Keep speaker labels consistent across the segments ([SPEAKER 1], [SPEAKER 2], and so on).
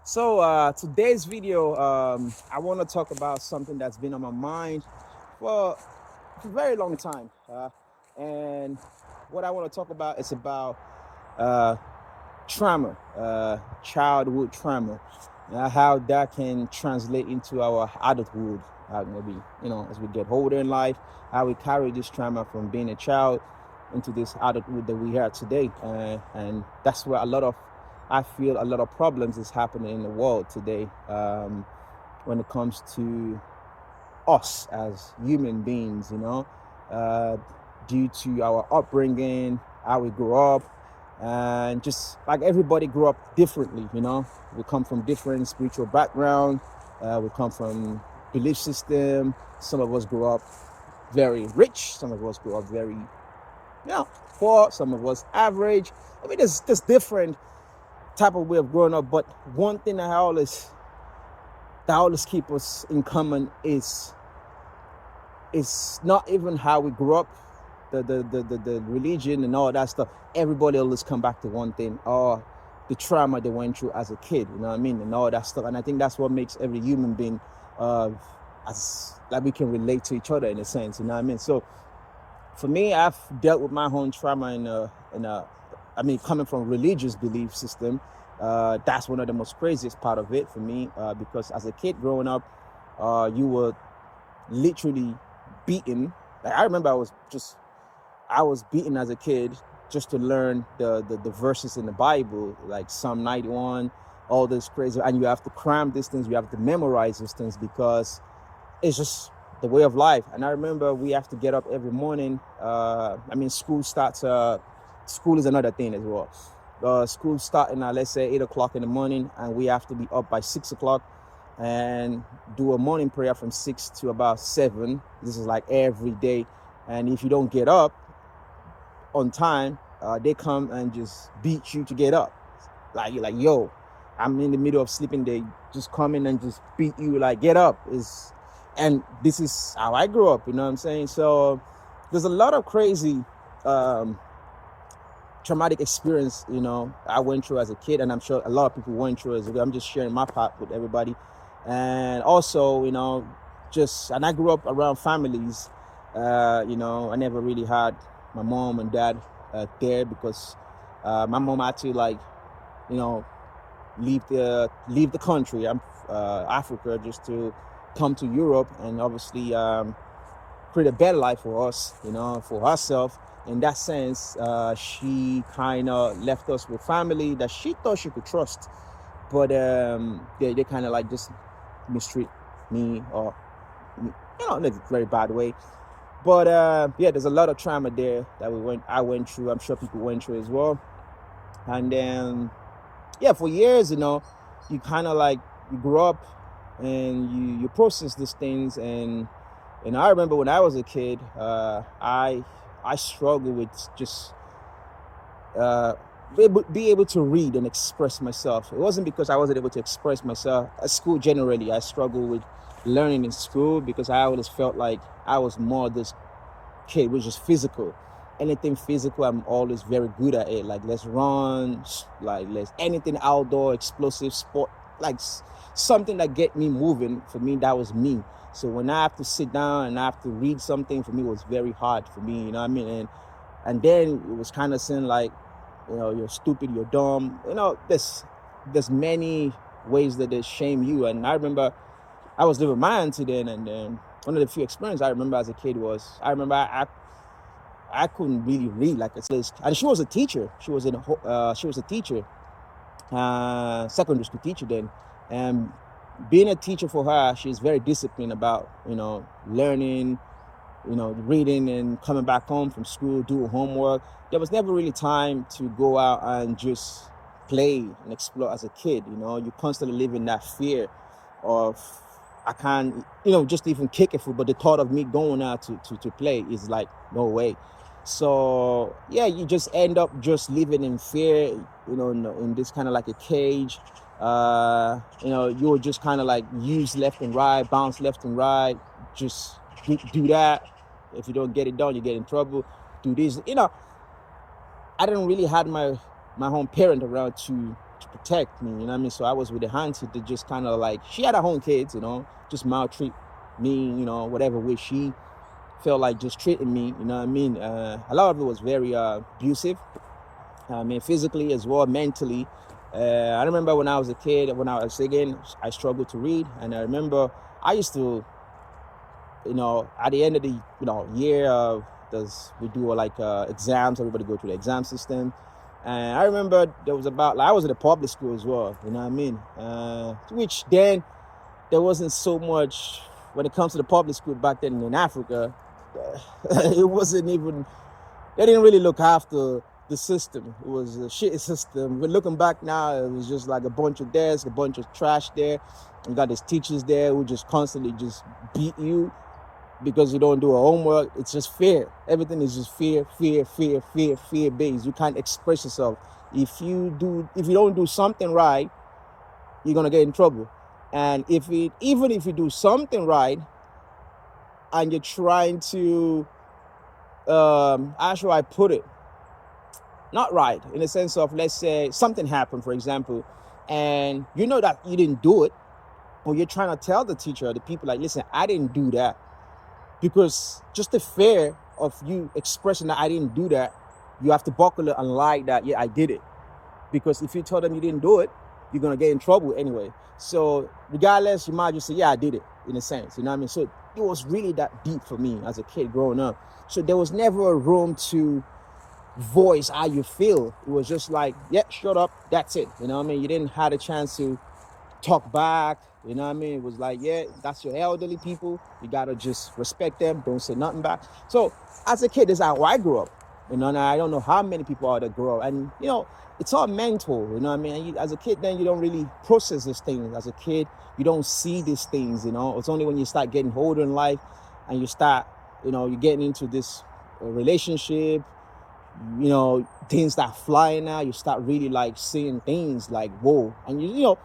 [SPEAKER 1] Today's video, I want to talk about something that's been on my mind for, for a very long time. And what I want to talk about is about uh, trauma, childhood trauma, how that can translate into our adulthood. Maybe, as we get older in life, how we carry this trauma from being a child into this adulthood that we are today. And that's where I feel a lot of problems is happening in the world today, when it comes to us as human beings, uh, due to our upbringing, how we grew up, and just like everybody grew up differently. We come from different spiritual background, we come from belief system. Some of us grew up very rich, some of us grew up very, poor, some of us average. I mean, there's different type of way of growing up, but one thing that always keep us in common is not even how we grew up, the religion and all that stuff. Everybody always come back to one thing, or the trauma they went through as a kid, you know what I mean, and all that stuff. And I think that's what makes every human being as like we can relate to each other in a sense, you know what I mean. So for me, I've dealt with my own trauma coming from a religious belief system. That's one of the most craziest part of it for me, because as a kid growing up, you were literally beaten. Like, I remember I was beaten as a kid just to learn the verses in the Bible, like Psalm 91, all this crazy, and you have to cram these things, you have to memorize these things because it's just the way of life. And I remember we have to get up every morning. School is another thing as well. School starting at, let's say, 8 o'clock in the morning, and we have to be up by 6 o'clock and do a morning prayer from 6 to about 7. This is like every day. And if you don't get up on time, they come and just beat you to get up. Like, you're like, yo, I'm in the middle of sleeping. They just come in and just beat you, like, get up. And this is how I grew up, you know what I'm saying? So there's a lot of crazy traumatic experience, I went through as a kid, and I'm sure a lot of people went through as well. I'm just sharing my part with everybody. And also, and I grew up around families. I never really had my mom and dad there because my mom had to, like, leave the country. I'm Africa, just to come to Europe and obviously create a better life for us, for herself. In that sense, she kind of left us with family that she thought she could trust, but they kind of like just mistreat me, or in a very bad way. But there's a lot of trauma there that I went through. I'm sure people went through as well. And then for years, you kind of like, you grow up and you process these things. And I remember when I was a kid, I struggled with just be able to read and express myself. It wasn't because I wasn't able to express myself at school. Generally, I struggled with learning in school because I always felt like I was more this kid which is physical. Anything physical, I'm always very good at it. Like, let's run, like, let's anything outdoor, explosive sport, like something that get me moving. For me, that was me. So when I have to sit down and I have to read something, for me, it was very hard for me, you know what I mean? And then it was kind of saying, like, you're stupid, you're dumb. There's many ways that they shame you. And I remember I was living with my auntie then, and then one of the few experiences I remember as a kid was, I couldn't really read, like, and she was a teacher. She was a teacher, secondary school teacher then. And being a teacher for her, she's very disciplined about, learning, reading and coming back home from school, doing homework. There was never really time to go out and just play and explore as a kid. You constantly live in that fear of, I can't, just even kick a foot, but the thought of me going out to play is like, no way. So you just end up just living in fear, in this kind of like a cage. You would just kind of like use left and right, bounce left and right, just do that. If you don't get it done, you get in trouble. Do this. I didn't really have my home parent around to to protect me, you know what I mean? So I was with the auntie to just kind of like, she had her own kids, just maltreat me, whatever way she felt like just treating me, you know what I mean? A lot of it was very abusive. I mean, physically as well, mentally. I remember when I was a kid, when I was again, I struggled to read, and I remember I used to, at the end of the year, we do like exams. Everybody go through the exam system, and I remember there was like, I was at a public school as well. You know what I mean? Which then there wasn't so much when it comes to the public school back then in Africa. It wasn't even, they didn't really look after the system. It was a shitty system. But looking back now, it was just like a bunch of desks, a bunch of trash there. You got these teachers there who just constantly just beat you because you don't do a homework. It's just fear. Everything is just fear based. You can't express yourself. If you don't do something right, you're gonna get in trouble. And even if you do something right and you're trying to how should I put it? Not right, in the sense of, let's say something happened, for example, and you know that you didn't do it, but you're trying to tell the teacher, the people, like, listen, I didn't do that. Because just the fear of you expressing that I didn't do that, you have to buckle it and lie that, yeah, I did it. Because if you tell them you didn't do it, you're going to get in trouble anyway. So regardless, you might just say, yeah, I did it, in a sense, you know what I mean? So it was really that deep for me as a kid growing up. So there was never a room to voice how you feel. It was just like, yeah, shut up, that's it, you know what I mean? You didn't have a chance to talk back, you know what I mean? It was like, yeah, that's your elderly people, you gotta just respect them, don't say nothing back. So as a kid, this is how I grew up, and I don't know how many people are that grow up, and it's all mental, you know what I mean? And as a kid, then you don't really process these things. As a kid, you don't see these things, it's only when you start getting older in life and you start, you're getting into this relationship, things start flying out, you start really like seeing things like, whoa, and you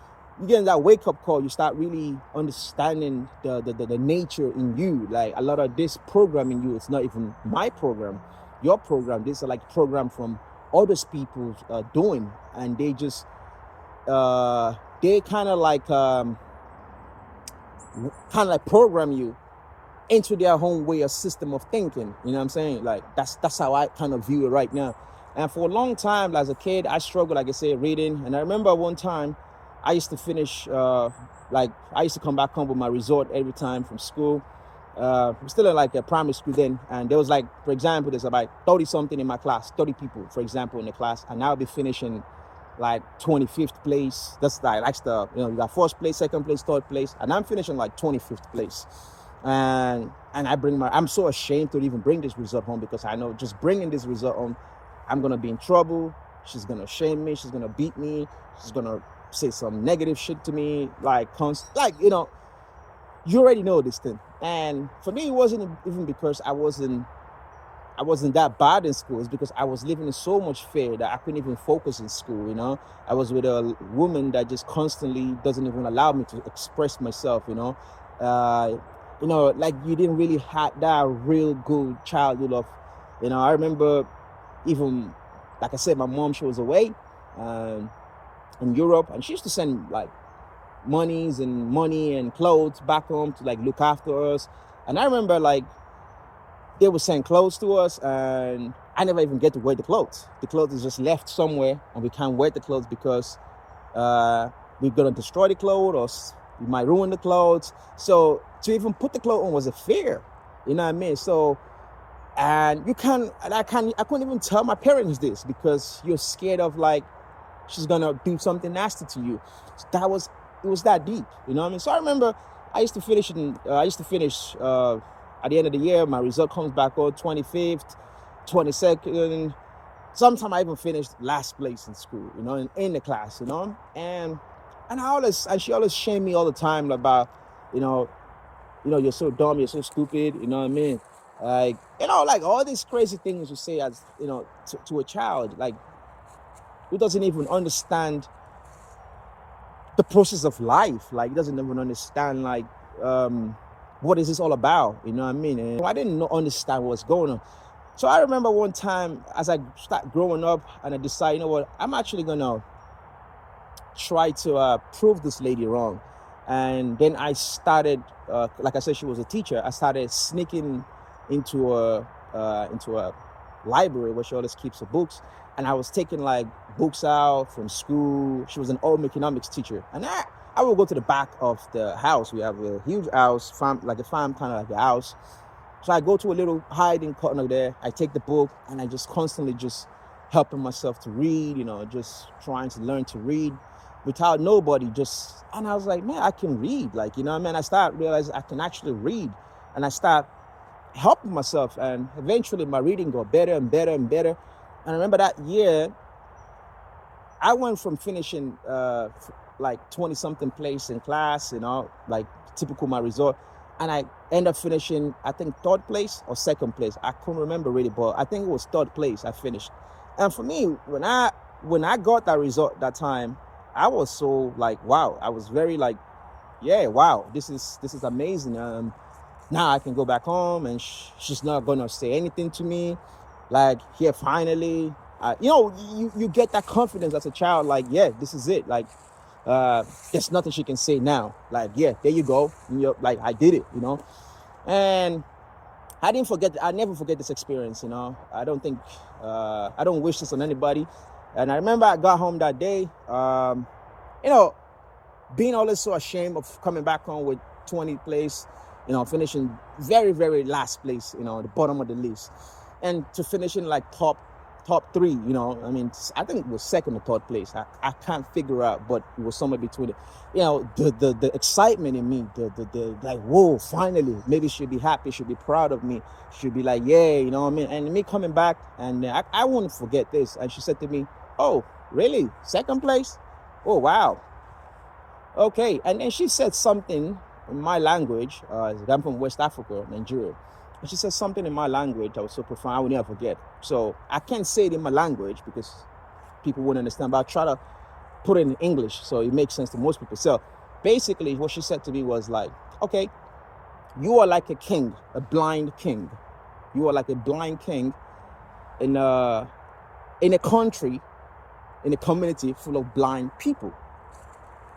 [SPEAKER 1] get that wake-up call, you start really understanding the nature in you. Like, a lot of this program in you, it's not even my program, your program. This is like program from others people doing, and they just they kind of like program you into their own way of system of thinking. You know what I'm saying? Like, that's how I kind of view it right now. And for a long time, as a kid, I struggled, like I said, reading. And I remember one time I used to finish, I used to come back home with my result every time from school. I'm still in like a primary school then. And there was like, for example, there's about 30 something in my class, 30 people, for example, in the class. And I'll be finishing like 25th place. That's like you got first place, second place, third place. And I'm finishing like 25th place. And I'm so ashamed to even bring this result home, because I know just bringing this result home, I'm gonna be in trouble. She's gonna shame me. She's gonna beat me. She's gonna say some negative shit to me, you already know this thing. And for me, it wasn't even because I wasn't that bad in school. It's because I was living in so much fear that I couldn't even focus in school. I was with a woman that just constantly doesn't even allow me to express myself. Like, you didn't really have that real good childhood of, I remember, even, like I said, my mom, she was away in Europe, and she used to send like money and clothes back home to like look after us. And I remember, like, they would send clothes to us, and I never even get to wear the clothes. The clothes is just left somewhere, and we can't wear the clothes because we're gonna destroy the clothes, or we might ruin the clothes. So to even put the clothes on was a fear, you know what I mean? So, and I couldn't even tell my parents this, because you're scared of, like, she's gonna do something nasty to you. So it was that deep, you know what I mean? So I remember I used to finish at the end of the year. My result comes back on 25th, 22nd. Sometimes I even finished last place in school, in the class, and she always shamed me all the time about, you're so dumb, you're so stupid, you know what I mean? Like, like all these crazy things you say as, to a child, like, who doesn't even understand the process of life. Like, he doesn't even understand, like, what is this all about, you know what I mean? And I didn't understand what's going on. So I remember one time, as I start growing up, and I decided, I'm actually gonna try to prove this lady wrong. And then I started, like I said, she was a teacher. I started sneaking into a library where she always keeps her books, and I was taking like books out from school. She was an home economics teacher, and I would go to the back of the house. We have a huge house, farm, like a farm, kind of like a house. So I go to a little hiding corner there. I take the book, and I just constantly just helping myself to read, just trying to learn to read without nobody. And I was like, man, I can read. Like, I start realizing I can actually read, and I start helping myself, and eventually my reading got better and better and better. And I remember that year I went from finishing like 20 something place in class, like typical my result, and I end up finishing, I think, third place or second place. I couldn't remember really, but I think it was third place I finished. And for me, when I got that result that time, I was so like, wow. I was very like, yeah, wow, this is amazing. Now I can go back home, and she's not gonna say anything to me. Like, here, finally, you get that confidence as a child. Like, yeah, this is it. Like, there's nothing she can say now. Like, yeah, there you go. And you're like, I did it. And I never forget this experience. I don't think, I don't wish this on anybody. And I remember I got home that day, being always so ashamed of coming back home with 20th place, finishing very, very last place, the bottom of the list, and to finishing like top three, I think it was second or third place. I can't figure out, but it was somewhere between it. The excitement in me, the like, whoa, finally, maybe she'll be happy, she'll be proud of me, she'll be like, yeah, and me coming back, and I won't forget this. And she said to me, oh, really? Second place? Oh, wow. Okay. And then she said something in my language. I'm from West Africa, Nigeria. And she said something in my language that was so profound, I will never forget. So I can't say it in my language because people wouldn't understand, but I'll try to put it in English so it makes sense to most people. So basically what she said to me was like, okay, you are like a king, a blind king. You are like a blind king in a country, in a community full of blind people.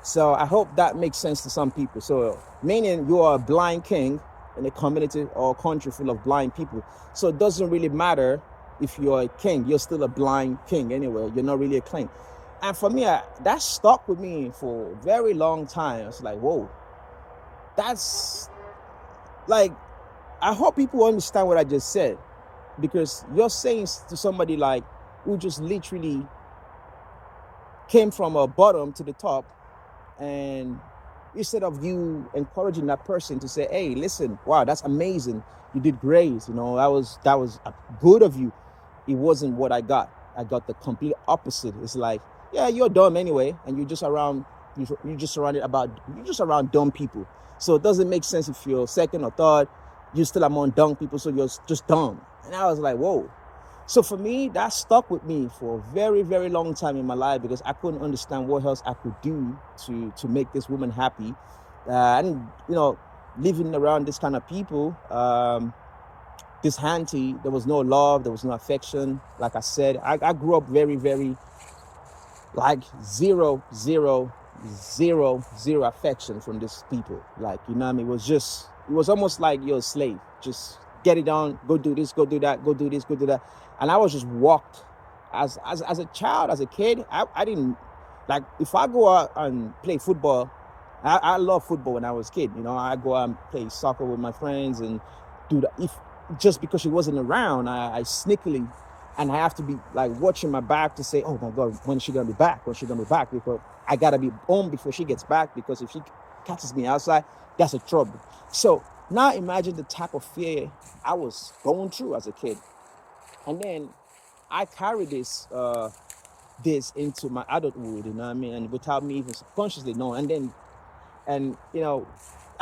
[SPEAKER 1] So I hope that makes sense to some people. So meaning you are a blind king in a community or a country full of blind people. So it doesn't really matter if you're a king, you're still a blind king anyway. You're not really a king. And for me, that stuck with me for a very long time. It's like, whoa, that's like, I hope people understand what I just said, because you're saying to somebody like who just literally came from a bottom to the top, and instead of you encouraging that person to say, hey, listen, wow, that's amazing, you did great, that was good of you, it wasn't what I got. I got the complete opposite. It's like, yeah, you're dumb anyway, and you're just around dumb people. So it doesn't make sense if you're second or third, you're still among dumb people, so you're just dumb. And I was like, whoa. So for me, that stuck with me for a very, very long time in my life, because I couldn't understand what else I could do to make this woman happy. And, living around this kind of people, this auntie, there was no love, there was no affection. Like I said, I grew up very, very, like zero affection from these people. Like, it was almost like you're a slave. Just get it done, go do this, go do that, go do this, go do that. And I was just walked. As a child, as a kid, I didn't, like, if I go out and play football, I love football when I was a kid. I go out and play soccer with my friends and do that. Just because she wasn't around, I sneakily, and I have to be like watching my back to say, oh my God, when is she gonna be back? When is she gonna be back? Because I gotta be home before she gets back, because if she catches me outside, that's a trouble. So now imagine the type of fear I was going through as a kid. And then I carry this into my adulthood, and without me even subconsciously knowing. And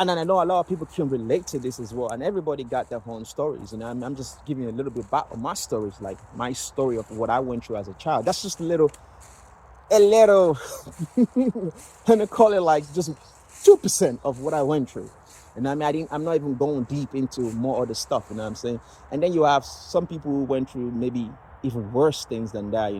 [SPEAKER 1] then I know a lot of people can relate to this as well, and everybody got their own stories. And I'm just giving you a little bit about my stories, like my story of what I went through as a child. That's just a little, let me call it like just 2% of what I went through. And I'm not even going deep into more other stuff, you know what I'm saying? And then you have some people who went through maybe even worse things than that,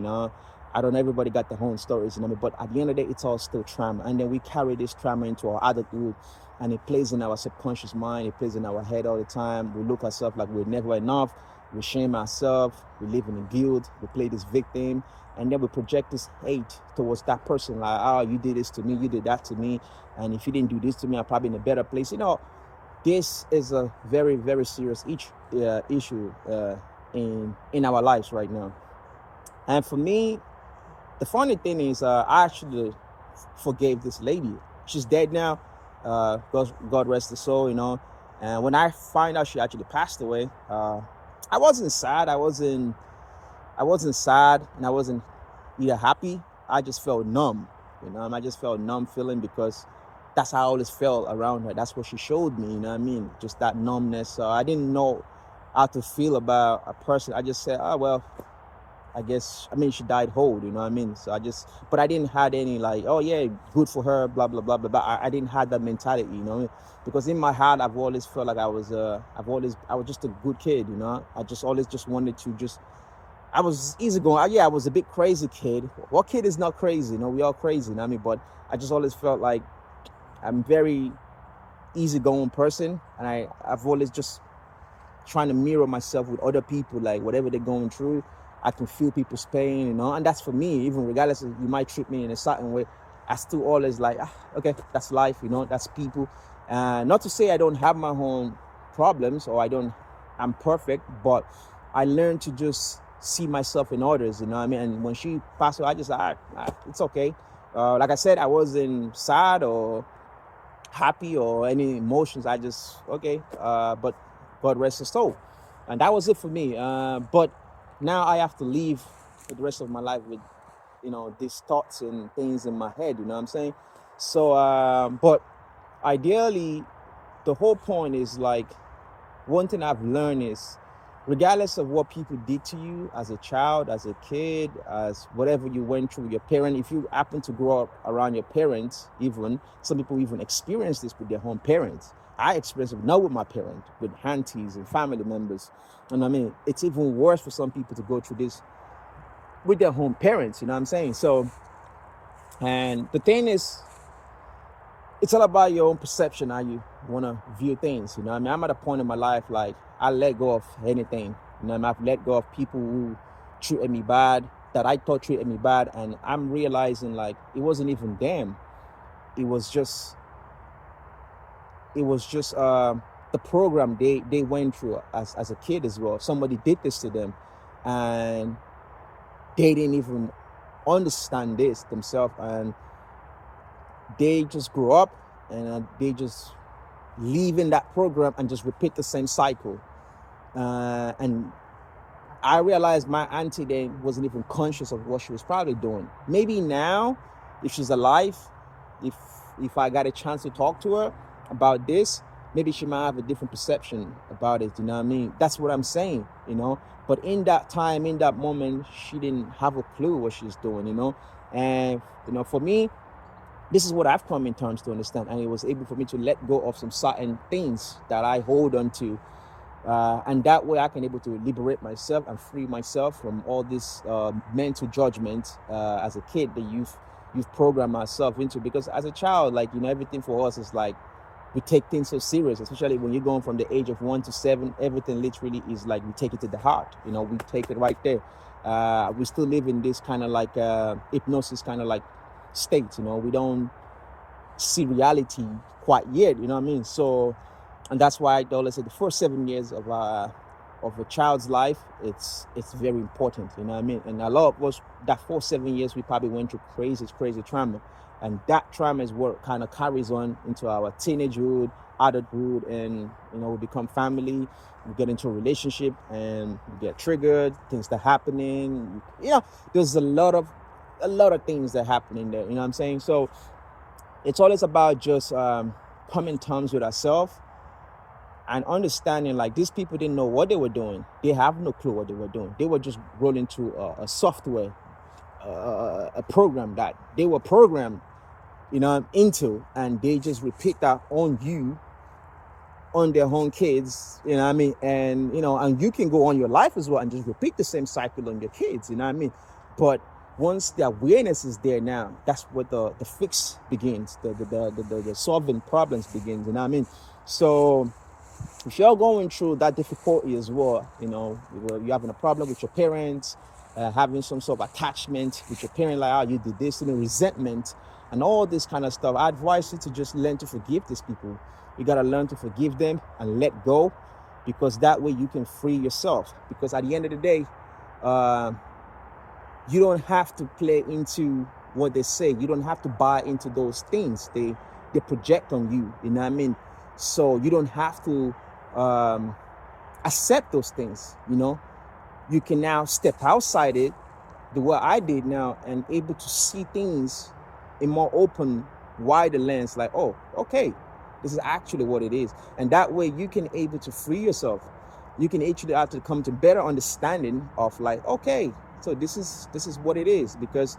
[SPEAKER 1] I don't know, everybody got their own stories, you know, but at the end of the day, it's all still trauma. And then we carry this trauma into our adulthood, and it plays in our subconscious mind, it plays in our head all the time. We look ourselves like we're never enough, we shame ourselves, we live in guilt, we play this victim, and then we project this hate towards that person, like, oh, you did this to me, you did that to me, and if you didn't do this to me, I'm probably in a better place. You know, this is a very, very serious issue in our lives right now. And for me, the funny thing is, I actually forgave this lady. She's dead now. God rest her soul, you know. And when I find out she actually passed away, I wasn't sad. I wasn't sad, and I wasn't either happy. I just felt numb, you know. I just felt numb feeling, because that's how I always felt around her. That's what she showed me, you know what I mean? Just that numbness. So I didn't know how to feel about a person. I just said, oh, well, I guess, I mean, she died whole, you know what I mean? So but I didn't have any like, oh yeah, good for her, blah, blah, blah, blah, blah. I didn't have that mentality, you know, because in my heart, I've always felt like I was just a good kid, you know? I just always just wanted to I was easygoing. Yeah, I was a bit crazy kid. What kid is not crazy? You know, we all crazy, you know what I mean? But I just always felt like I'm very easygoing person, and I've always just trying to mirror myself with other people, like whatever they're going through, I can feel people's pain, you know, and that's for me. Even regardless of you might treat me in a certain way, I still always like, okay, that's life, you know, that's people. Not to say I don't have my own problems, or I'm perfect, but I learned to just see myself in others, you know what I mean? And when she passed away, I just it's okay. Like I said, I wasn't sad or happy or any emotions. I just, okay, but God rest her soul. And that was it for me. But now I have to live for the rest of my life with, you know, these thoughts and things in my head, you know what I'm saying? So, but ideally, the whole point is like, one thing I've learned is, regardless of what people did to you as a child, as a kid, as whatever you went through with your parent, if you happen to grow up around your parents, even some people even experience this with their own parents. I experienced it not with my parents, with aunties and family members. And I mean, it's even worse for some people to go through this with their home parents, you know what I'm saying? So, and the thing is, it's all about your own perception, how you want to view things, you know what I mean? I'm at a point in my life, like, I let go of anything, you know what I mean? I've let go of people who treated me bad, that I thought treated me bad, and I'm realizing, like, it wasn't even them. It was just the program they went through as a kid as well. Somebody did this to them, and they didn't even understand this themselves, and they just grew up, and they just live in that program and just repeat the same cycle. And I realized my auntie then wasn't even conscious of what she was probably doing. Maybe now, if she's alive, if I got a chance to talk to her about this, maybe she might have a different perception about it, you know what I mean? That's what I'm saying, you know? But in that time, in that moment, she didn't have a clue what she's doing, you know? And, you know, for me, this is what I've come in terms to understand, and it was able for me to let go of some certain things that I hold on to. And that way I can able to liberate myself and free myself from all this mental judgment as a kid that you've programmed myself into. Because as a child, like, you know, everything for us is like, we take things so serious, especially when you're going from the age of 1 to 7. Everything literally is like, we take it to the heart, you know, we take it right there. We still live in this kind of like hypnosis kind of like state, you know, we don't see reality quite yet, you know what I mean? So, and that's why I always say the first 7 years of a child's life, it's very important, you know what I mean? And a lot of us, that 7 years, we probably went through crazy trauma, and that trauma is what kind of carries on into our teenagehood, adulthood, and, you know, we become family, we get into a relationship, and we get triggered, things that are happening, you know, there's a lot of things that happen in there, you know what I'm saying? So it's always about just coming to terms with ourselves and understanding, like, these people didn't know what they were doing. They have no clue what they were doing. They were just rolling through a software, a program that they were programmed, you know, into, and they just repeat that on you, on their own kids, you know what I mean? And, you know, and you can go on your life as well and just repeat the same cycle on your kids, you know what I mean? But once the awareness is there now, that's where the fix begins, the solving problems begins, you know what I mean? So if you're going through that difficulty as well, you're having a problem with your parents, having some sort of attachment with your parent, like, oh, you did this, resentment and all this kind of stuff, I advise you to just learn to forgive these people. You got to learn to forgive them and let go, because that way you can free yourself. Because at the end of the day, you don't have to play into what they say. You don't have to buy into those things they project on you, you know what I mean? So you don't have to accept those things, You can now step outside it, the way I did now, and able to see things in more open, wider lens, like, oh, okay, this is actually what it is. And that way you can able to free yourself. You can actually have to come to better understanding of, like, okay, so this is what it is. Because,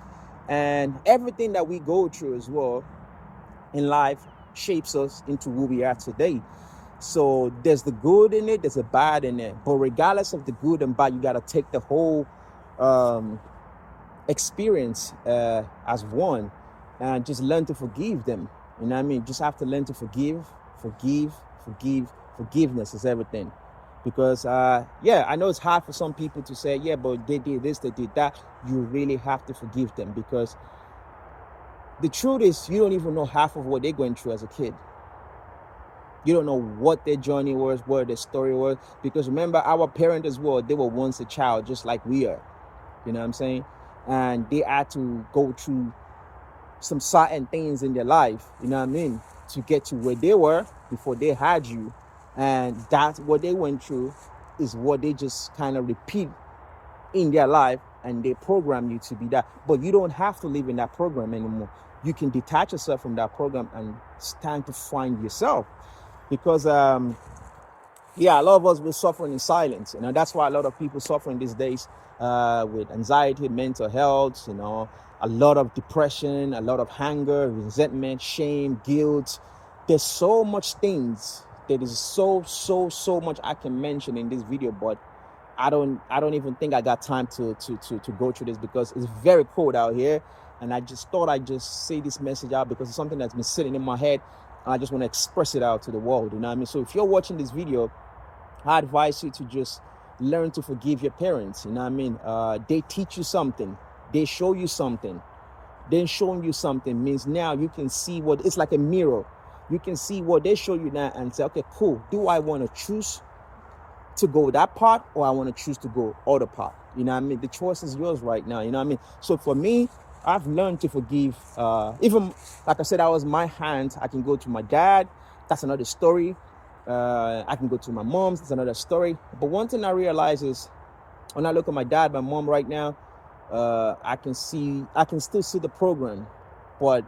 [SPEAKER 1] and everything that we go through as well in life shapes us into who we are today. So there's the good in it, there's the bad in it. But regardless of the good and bad, you got to take the whole experience as one, and just learn to forgive them. You know what I mean? Just have to learn to forgive. Forgiveness is everything. Because, I know it's hard for some people to say, yeah, but they did this, they did that. You really have to forgive them, because the truth is, you don't even know half of what they're going through as a kid. You don't know what their journey was, what their story was. Because remember, our parents as well, they were once a child, just like we are. You know what I'm saying? And they had to go through some certain things in their life, you know what I mean, to get to where they were before they had you. And that's what they went through is what they just kind of repeat in their life, and they program you to be that. But you don't have to live in that program anymore. You can detach yourself from that program, and it's time to find yourself. Because a lot of us were suffering in silence. That's why a lot of people suffering these days with anxiety, mental health, a lot of depression, a lot of anger, resentment, shame, guilt. There's so much things. There is so much I can mention in this video, but I don't even think I got time to go through this, because it's very cold out here. And I just thought I'd just say this message out, because it's something that's been sitting in my head. And I just want to express it out to the world, you know what I mean? So if you're watching this video, I advise you to just learn to forgive your parents, you know what I mean? They teach you something. They show you something. Then showing you something means now you can see what, it's like a mirror. You can see what they show you now and say, okay, cool. Do I want to choose to go that part, or I want to choose to go other part? You know what I mean? The choice is yours right now, you know what I mean? So for me, I've learned to forgive. Even, like I said, that was my hand. I can go to my dad. That's another story. I can go to my mom's. That's another story. But one thing I realize is, when I look at my dad, my mom right now, I can still see the program, but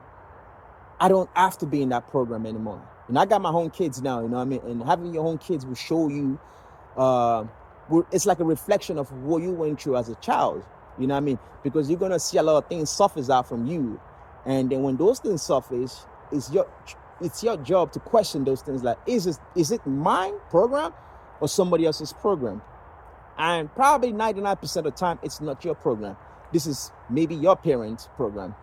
[SPEAKER 1] I don't have to be in that program anymore. And I got my own kids now, you know what I mean? And having your own kids will show you, it's like a reflection of what you went through as a child, you know what I mean? Because you're going to see a lot of things surface out from you. And then when those things surface, it's your job to question those things, like, is it my program or somebody else's program? And probably 99% of the time, it's not your program. This is maybe your parents' program.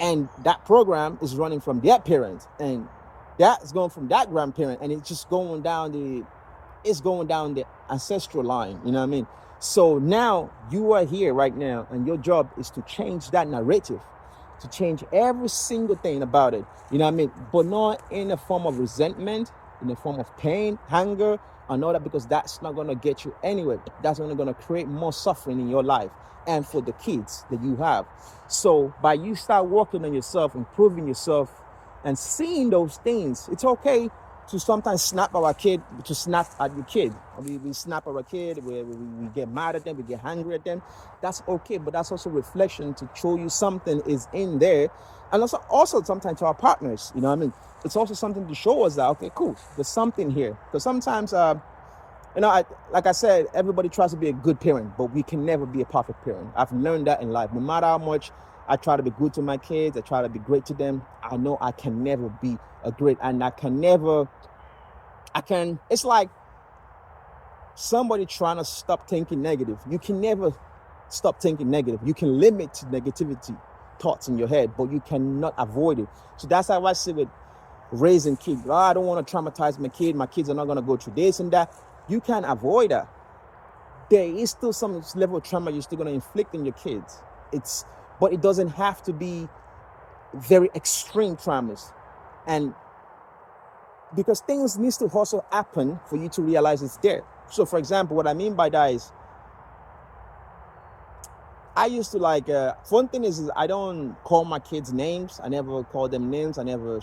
[SPEAKER 1] And that program is running from their parents, and that's going from that grandparent, and it's just going down the ancestral line, you know what I mean? So now you are here right now, and your job is to change that narrative, to change every single thing about it, you know what I mean? But not in a form of resentment, in a form of pain, anger, and all that, because that's not going to get you anywhere. That's only going to create more suffering in your life and for the kids that you have. So by you start working on yourself, improving yourself, and seeing those things, it's okay to sometimes snap at your kid. We snap at our kid, we get mad at them, we get angry at them. That's okay, but that's also reflection to show you something is in there. And also sometimes to our partners, you know what I mean? It's also something to show us that, okay, cool, there's something here. Because sometimes, like I said, everybody tries to be a good parent, but we can never be a perfect parent. I've learned that in life. No matter how much I try to be good to my kids, I try to be great to them, I know I can never be a great, and it's like somebody trying to stop thinking negative. You can never Stop thinking negative. You can limit negativity thoughts in your head, but you cannot avoid it. So that's how I say with raising kids. Oh, I don't want to traumatize my kid. My kids are not going to go through this and that. You can't avoid that. There is still some level of trauma you're still going to inflict on your kids. But it doesn't have to be very extreme traumas. And because things needs to also happen for you to realize it's there. So for example, what I mean by that is, I used to one thing is I don't call my kids names. I never call them names. I never,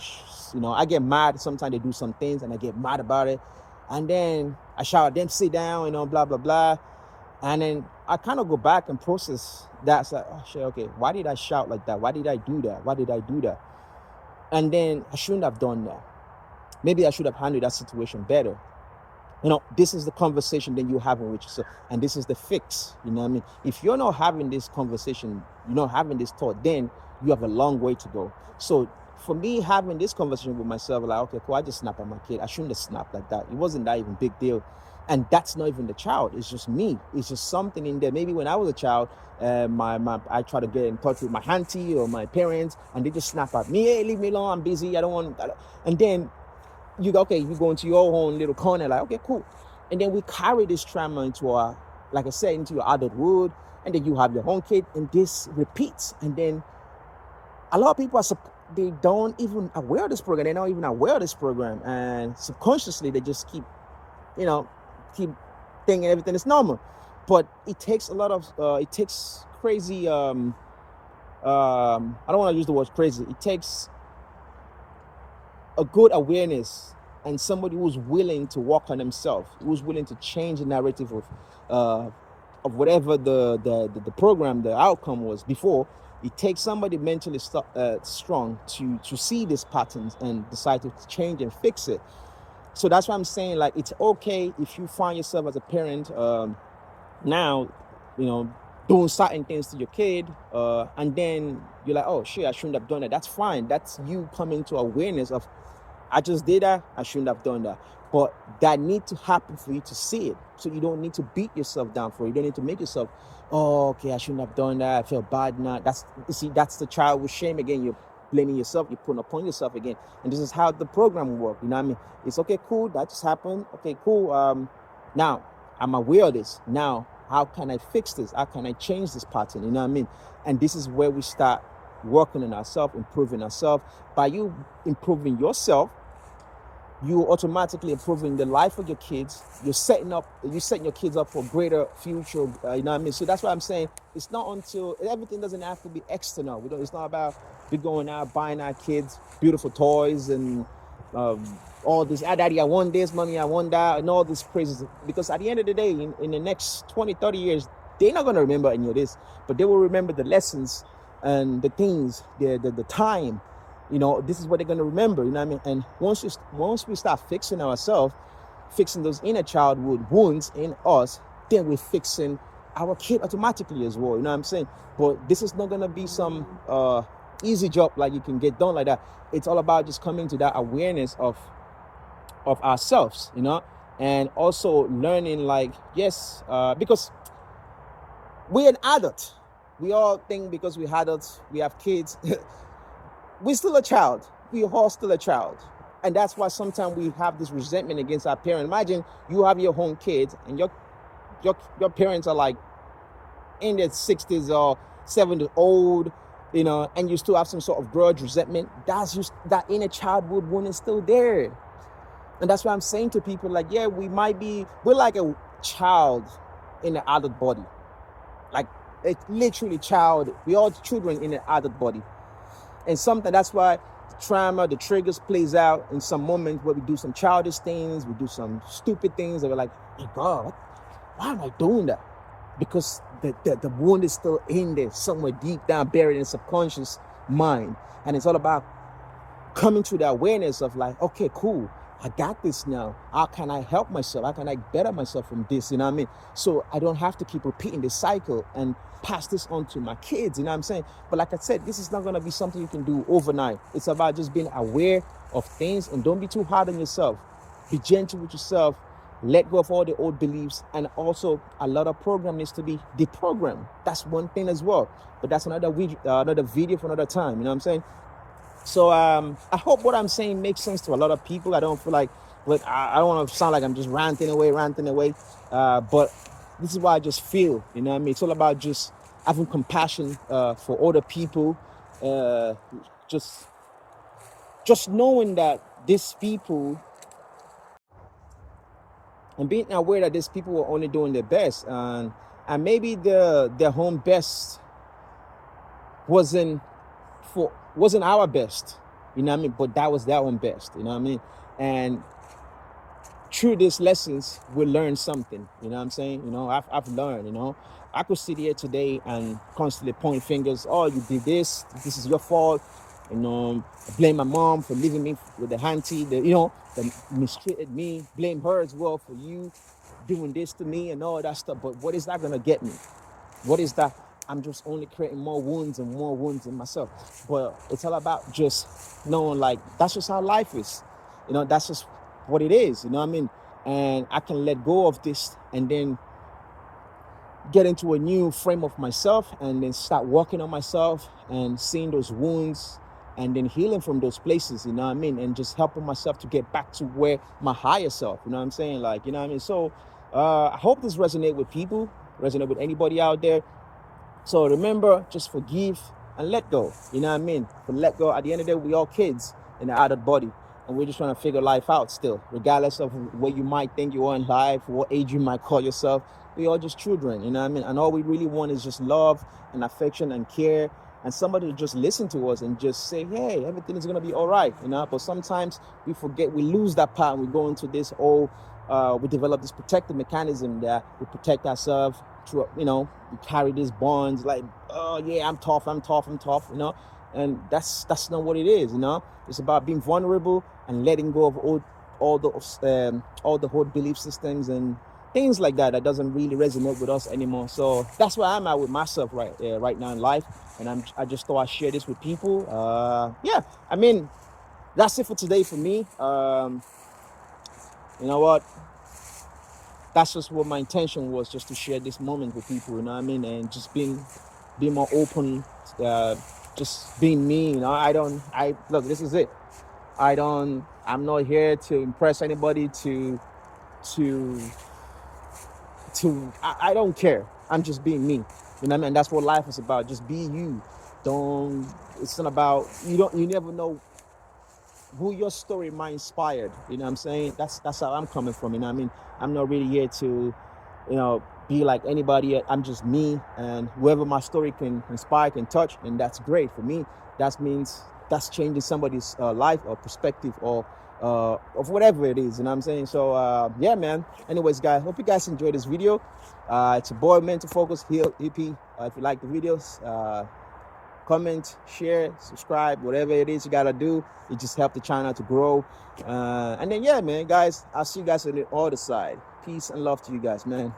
[SPEAKER 1] I get mad. Sometimes they do some things and I get mad about it. And then I shout at them, sit down, blah, blah, blah. And then I kind of go back and process that. It's like, oh shit, okay, why did I shout like that? Why did I do that? Why did I do that? And then I shouldn't have done that. Maybe I should have handled that situation better. This is the conversation that you're having with yourself. And this is the fix. You know what I mean? If you're not having this conversation, you're not having this thought, then you have a long way to go. So for me, having this conversation with myself, like, okay, cool, I just snapped at my kid. I shouldn't have snapped like that. It wasn't that even big deal. And that's not even the child. It's just me. It's just something in there. Maybe when I was a child, I try to get in touch with my auntie or my parents, and they just snap at me. Hey, leave me alone. I'm busy. I don't want. And then you go into your own little corner, like, okay, cool. And then we carry this trauma into into your adulthood, and then you have your own kid, and this repeats. And then a lot of people they don't even aware of this program. They're not even aware of this program, and subconsciously they just keep thinking everything is normal. But it takes a lot of it takes crazy. I don't want to use the word crazy. It takes a good awareness and somebody who's willing to work on themselves, who's willing to change the narrative of whatever the program, the outcome was before. It takes somebody mentally strong to see these patterns and decide to change and fix it. So that's why I'm saying, like, it's okay if you find yourself as a parent now, doing certain things to your kid, and then you're like, oh shit, I shouldn't have done that. That's fine. That's you coming to awareness of, I just did that, I shouldn't have done that. But that need to happen for you to see it. So you don't need to beat yourself down for it. You don't need to make yourself, oh, okay, I shouldn't have done that. I feel bad now. That's the child with shame again. You're blaming yourself. You're putting upon yourself again. And this is how the program will work. You know what I mean? It's okay, cool. That just happened. Okay, cool. Now I'm aware of this. Now, how can I fix this? How can I change this pattern? You know what I mean? And this is where we start working on ourselves, improving ourselves. By you improving yourself, you automatically improving the life of your kids. You're setting your kids up for a greater future. You know what I mean? So that's why I'm saying it's not until everything doesn't have to be external. It's not about we going out buying our kids beautiful toys and all this. Daddy, I want this, mommy, I want that, and all this crazy. Because at the end of the day, in the next 20, 30 years, they're not going to remember any of this, but they will remember the lessons and the things, the time. This is what they're going to remember, you know what I mean? And once we start fixing ourselves, fixing those inner childhood wounds in us, then we're fixing our kid automatically as well, you know what I'm saying? But this is not going to be some easy job like you can get done like that. It's all about just coming to that awareness of ourselves, and also learning, like, yes, because we're an adult. We all think because we're adults, we have kids. We're still a child. We're all still a child. And that's why sometimes we have this resentment against our parents. Imagine you have your own kids and your parents are like in their 60s or 70s old, and you still have some sort of grudge, resentment. That's just that inner childhood wound is still there. And that's why I'm saying to people, like, yeah, we're like a child in an adult body. Like, it's literally child. We're all children in an adult body. And that's why the trauma, the triggers plays out in some moments where we do some childish things, we do some stupid things, and we're like, oh God, why am I doing that? Because the wound is still in there, somewhere deep down, buried in the subconscious mind. And it's all about coming to the awareness of, like, okay, cool, I got this now. How can I help myself? How can I better myself from this? You know what I mean? So I don't have to keep repeating this cycle and pass this on to my kids. You know what I'm saying? But like I said, this is not going to be something you can do overnight. It's about just being aware of things, and don't be too hard on yourself. Be gentle with yourself, let go of all the old beliefs, and also a lot of program needs to be deprogrammed. That's one thing as well, but that's another video for another time. You know what I'm saying? So I hope what I'm saying makes sense to a lot of people. I don't feel like, but I don't want to sound like I'm just ranting away. But this is what I just feel. You know what I mean? It's all about just having compassion for other people. Just knowing that these people, and being aware that these people were only doing their best, and maybe their home best wasn't our best, you know what I mean? But that was their own best, you know what I mean? And through these lessons, we learn something, you know what I'm saying? You know, I've learned, you know, I could sit here today and constantly point fingers. Oh, you did this is your fault. You know, blame my mom for leaving me with the auntie that, you know, that mistreated me. Blame her as well for you doing this to me and all that stuff. But what is that gonna get me? What is that? I'm just only creating more wounds in myself. But it's all about just knowing, like, that's just how life is. You know, that's just what it is. You know what I mean? And I can let go of this and then get into a new frame of myself, and then start working on myself and seeing those wounds and then healing from those places, you know what I mean? And just helping myself to get back to where my higher self, you know what I'm saying? Like, you know what I mean? So I hope this resonate with people, resonate with anybody out there. So remember, just forgive and let go, you know what I mean? But let go. At the end of the day, we all kids in the adult body, and we're just trying to figure life out still, regardless of what you might think you are in life, what age you might call yourself. We all just children, you know what I mean? And all we really want is just love and affection and care, and somebody to just listen to us and just say, hey, everything is going to be all right, you know? But sometimes we forget, we lose that part, and we go into this we develop this protective mechanism that we protect ourselves through, you know, we carry these bonds like, oh yeah, I'm tough, you know? And that's not what it is, you know? It's about being vulnerable and letting go of all the old belief systems and things like that doesn't really resonate with us anymore. So that's where I'm at with myself right now in life, and I just thought I'd share this with people. Yeah, I mean, that's it for today for me. You know what? That's just what my intention was, just to share this moment with people, you know what I mean? And just being more open, just being me, you know? Look, this is it. I'm not here to impress anybody, I don't care. I'm just being me. You know what I mean? And that's what life is about. Just be you. It's not about, you never know who your story might inspire. You know what I'm saying? That's how I'm coming from. You know what I mean? I'm not really here to, you know, be like anybody. I'm just me, and whoever my story can inspire, can touch, and that's great for me. That means that's changing somebody's life or perspective or of whatever it is, you know what I'm saying? So yeah, man. Anyways, guys, hope you guys enjoyed this video. It's your boy Mental Focus here, EP. If you like the videos, comment, share, subscribe, whatever it is you gotta do. It just helps the channel to grow. And then yeah, man, guys, I'll see you guys on the other side. Peace and love to you guys, man.